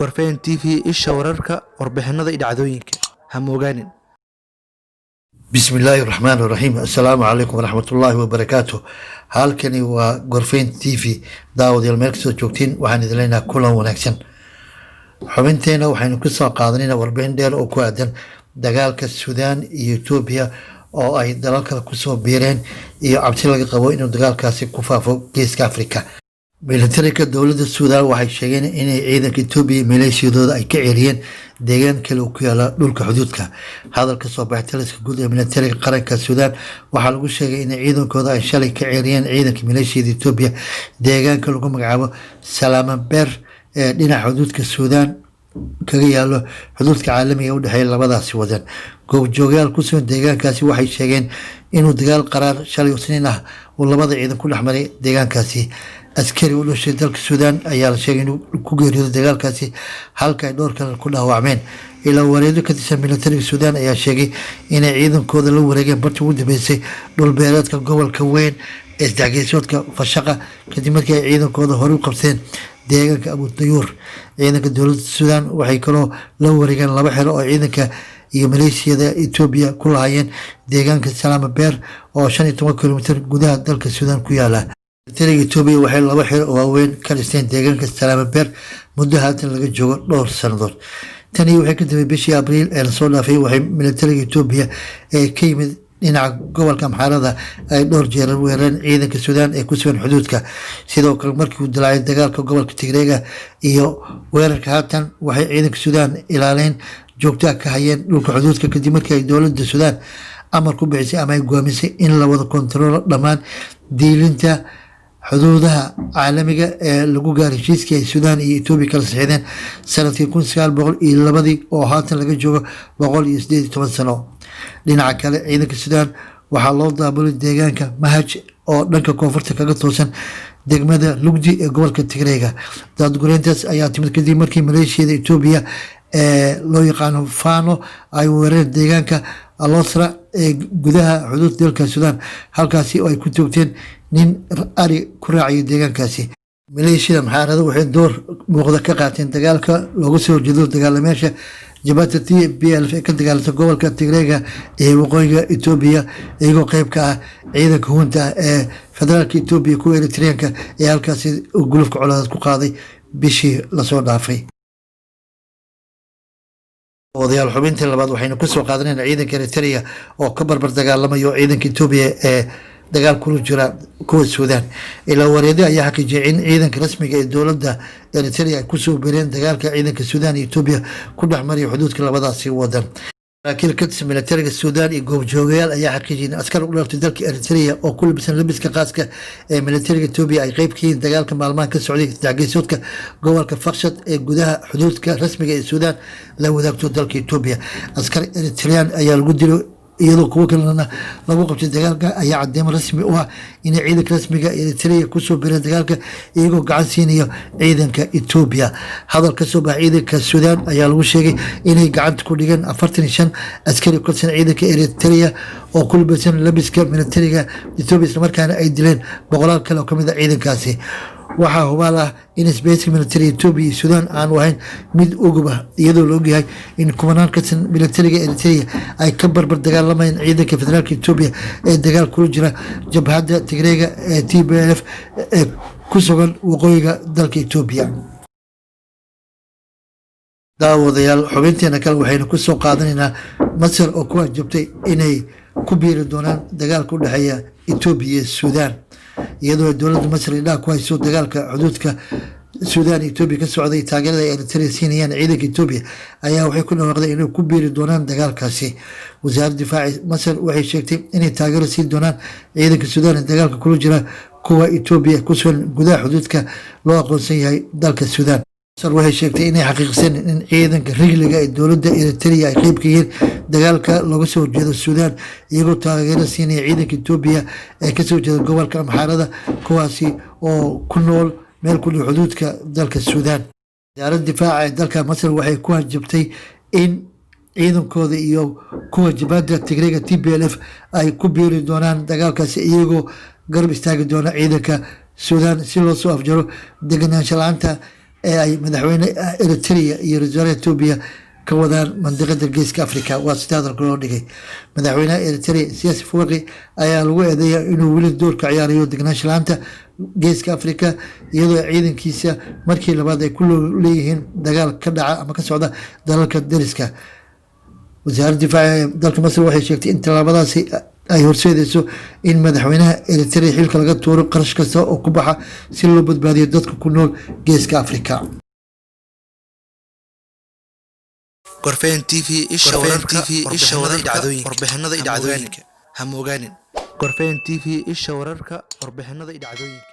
Gorfayn TV isha wararka warbixinada iyo dhacdooyinka ha moogaanin. بسم الله الرحمن الرحيم السلام عليكم ورحمة الله وبركاته. halkani waa Gorfayn TV daawadayaal meel kastoo joogtiin waxaan idin leenahay kulan wanaagsan. xubinteena waxaynu ku soo qaadanaynaa warbixin dheer oo ku aadan dagaalka Suudaan iyo Itoobiya oo ay dalal kale ku soo biireen iyo cabsi laga qabo inuu dagaalkaasi ku faafo geeska Afrika. militariga dowladda Suudaan waxay sheegeen inay ciidanka Itoobiya maleeshiyadooda ay ka ceeriyeen deegaan kale oo ku yaala dhulka xuduudka. hadalka soo baxay taliska guud ee militariga qaranka Suudaan waxaa lagu sheegay in ciidankooda ay shalay ka ceeriyeen ciidanka maleeshiyada Itoobiya deegaanka lagu magacaabo Salamanbeer ee dhinaca xuduudka Suudaan kaga yaalo xuduudka caalamiga u dhexeeya labadaasi wadan. goobjoogayaal ku sugan deegaankaasi waxay sheegeen inuu dagaal qaraar shalay Isniin ah uu labada ciidan ku dhexmaray deegaankaasi. askari u dhashay dalka Suudaan ayaa la sheegay inuu ku geeriyooday dagaalkaasi halka ay dhowr kale ku dhaawacmeen. ilaa wareedyo ka tirsan militariga Suudaan ayaa sheegay inay ciidankooda la wareegeen bartii ugu dambeysay dhul beereedka gobolka weyn ee isdhexgeesoodka Fashaqa kadib markii ay ciidankooda hore u qabteen deegaanka Abu Tayuur. ciidanka dowladda Suudaan waxay kaloo la wareegeen laba xero oo ciidanka iyo maleeshiyada Itoobiya ku lahaayeen deegaanka Salamanbeer oo 15 kilomitir gudaha dalka Suudaan ku yaala. militariga Itoobiya waxay laba xero oo waaweyn ka dhisteen deegaanka Salamanbeer muddo haatan laga joogo dhowr sanadood. tani waxay ka dambeeyay bishii Abriil ee lasoo dhaafay waxay militariga Itoobiya ee ka yimid dhinaca gobolka Amxaarada ay dhowr jeer weerareen ciidanka Suudaan ee ku sugan xuduudka. sidoo kale markii uu dilaacay dagaalka gobolka Tigreega iyo weerarka haatan waxay ciidanka Suudaan ilaaleen joogto ka hayeen dhulka xuduudka kadib markii ay dowladda Suudaan amar ku bixisay ama ay go'aamisay in la wada kontrolo dhammaan diilinta xuduudaha caalamiga ee lagu gaaray heshiiskii ay Suudaan iyo Itoobiya kala saxiixdeen sanadkii 1902 oo haatan laga joogo 118 sano. dhinaca kale ciidanka Suudaan waxaa loo daabulay deegaanka Mahaj oo dhanka koonfurta kaga toosan degmada Lugdi ee gobolka Tigreega. daadgureyntaas ayaa timid kadib markii maleeshiyada Itoobiya ee loo yaqaano Fano ay weerareen deegaanka Alosra ee gudaha xuduudda dalka Suudaan halkaasi oo ay ku toogteen nin ari ku raacay deegaankaasi. maleeshiyada Amxaarada waxay door muuqda ka qaateen dagaalka looga soo horjeedo dagaalamayaasha Jabhadda TPLF ee ka dagaalanta gobolka Tigreega ee waqooyiga Itoobiya iyagoo qayb ka ah ciidanka huunta ee federaalka Itoobiya kuwa Eritreanka ee halkaasi gulufka coladeed ku qaaday bishii lasoo dhaafay. wadayaal xubintii labaad waxaynu ku soo qaadanaynaa ciidanka Eritrea oo ka barbar dagaalamayo ciidanka Itoobiya ee dagaal kula jira kuwa Suudaan. ilaa wareedyo ayaa xaqiijiyay in ciidanka rasmiga ee dowladda Eritrea ay ku soo biireen dagaalka ciidanka Suudaan iyo Itoobiya ku dhexmaray xuduudka labadaasi wadan. laakiin ka tirsan militariga Suudaan iyo goobjoogayaal ayaa xaqiijiyay in askar u dhalatay dalka Eritrea oo ku labisan labiska qaaska ee militariga Itoobiya ay qayb ka yihiin dagaalka maalmahan ka socday isdhexgeesoodka gobolka Faqshad ee gudaha xuduudka rasmiga ee Suudaan la wadaagto dalka Itoobiya. askar Eritrean ayaa lagu dilay iyadoo kuwa kalena lagu qabtay dagaalka ayaa cadeemo rasmi u ah in ciidanka rasmiga Eritrea ku soo biireen dagaalka iyagoo gacan siinaya ciidanka Itoobiya. hadal ka soo baxay ciidanka Suudaan ayaa lagu sheegay inay gacanta ku dhigeen 45 askari ka tirsan ciidanka Eritrea oo ku labisan labiska militariga Itoobiya isla markaana ay dileen boqolaal kale oo kamid ah ciidankaasi. waxaa hubaal ah in isbahaysiga militariga Itoobiya iyo Suudaan aanu ahayn mid ugu ah iyadoo la ogyahay in kumanaan ka tirsan militariga Eritrea ay ka barbar dagaalamayeen ciidanka federaalka Itoobiya ee dagaal kula jira Jabhadda Tigreega ee TPLF ee ku sugan waqooyiga dalka Itoobiya. daawadayaal xubinteena kale waxaynu ku soo qaadanaynaa Masar oo ku wajabtay inay ku biiri doonaan dagaalka u dhexeeya Itoobiya iyo Suudaan. iyadoo dowladda Masar ay ku hayso dagaalka xuduudka Suudaan iyo Itoobiya ka socday taageerada Eritrea siinayaan ciidanka Itoobiya ayaa waxay ku dhawaaqday inay ku biiri doonaan dagaalkaasi. wasaaradda difaaca Masar waxay sheegtay inay taageero siin doonaan ciidanka Suudaan ee dagaalka kula jira kuwa Itoobiya ku sugan gudaha xuduudka loo aqoonsan yahay dalka Suudaan. Masar waxay sheegtay inay xaqiiqsan in ciidanka rigliga ee dowladda Eritrea ay qayb ka yihiin dagaalka looga soo horjeedo Suudaan iyagoo taageero siinaya ciidanka Itoobiya ee ka soo jeeda gobolka Amxaarada kuwaasi oo ku nool meel ku dhow xuduudka dalka Suudaan. wasaaradda difaaca ee dalka Masar waxay ku hanjabtay in ciidankooda iyo kuwa Jabhadda Tigreega TPLF ay ku biiri doonaan dagaalkaasi iyagoo garab istaagi doona ciidanka Suudaan si loo soo afjaro deganaansho la'aanta ee ay madaxweyne Eritrea iyo ra-iisul wasaaraha Ethiopia ka wadaan mandiqada geeska Afrika. Waa sida hadalka loo dhigay. Madaxweynaha Eritrea Siyaas Afwerki ayaa lagu eedeeyaa inuu weli door ka ciyaarayo deganaansho la'aanta geeska Afrika, iyadoo ciidankiisa markii labaad ay ku leeyihiin dagaal ka dhaca ama ka socda dalalka deriska. wasaaradda difaaca ee dalka Masar waxay sheegtay in tallaabadaasi ay horseedayso in madaxweynaha Eritrea xilka laga tuuro qarash kasta oo ku baxa si loo badbaadiyo dadka ku nool geeska Afrika. Gorfayn TV isha wararka warbixinada dhacdooyinka ha moogaanin. Gorfayn TV isha wararka warbixinada dhacdooyinka.